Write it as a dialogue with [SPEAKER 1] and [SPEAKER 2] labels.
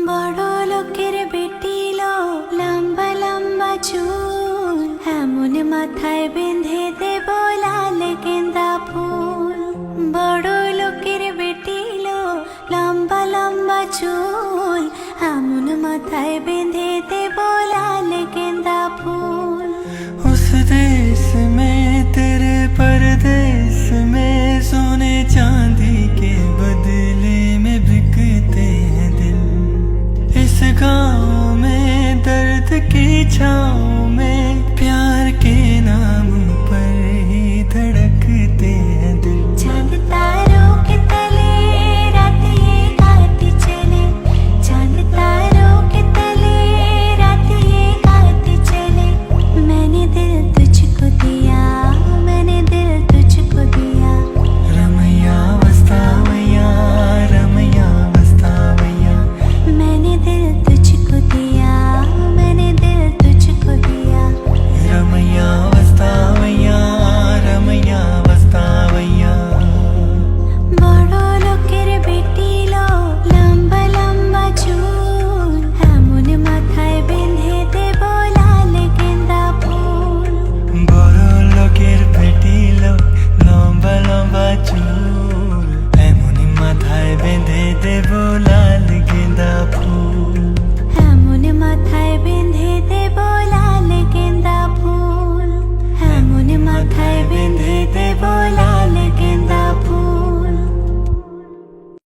[SPEAKER 1] বড় লোকের বেটি লো লম্বা লম্বা চুল, এমন মাথায় বেঁধে দেব লাল গেন্দা ফুল। বড় লোকের বেটি লো লম্বা লম্বা চুল, এমন মাথায় বেঁধে দেব লাল গেন্দা ফুল।
[SPEAKER 2] उस देश में तेरे परदेश में सोने चांदी के बदले में बिकते हैं दिल। इस गाँव में दर्द की छाँव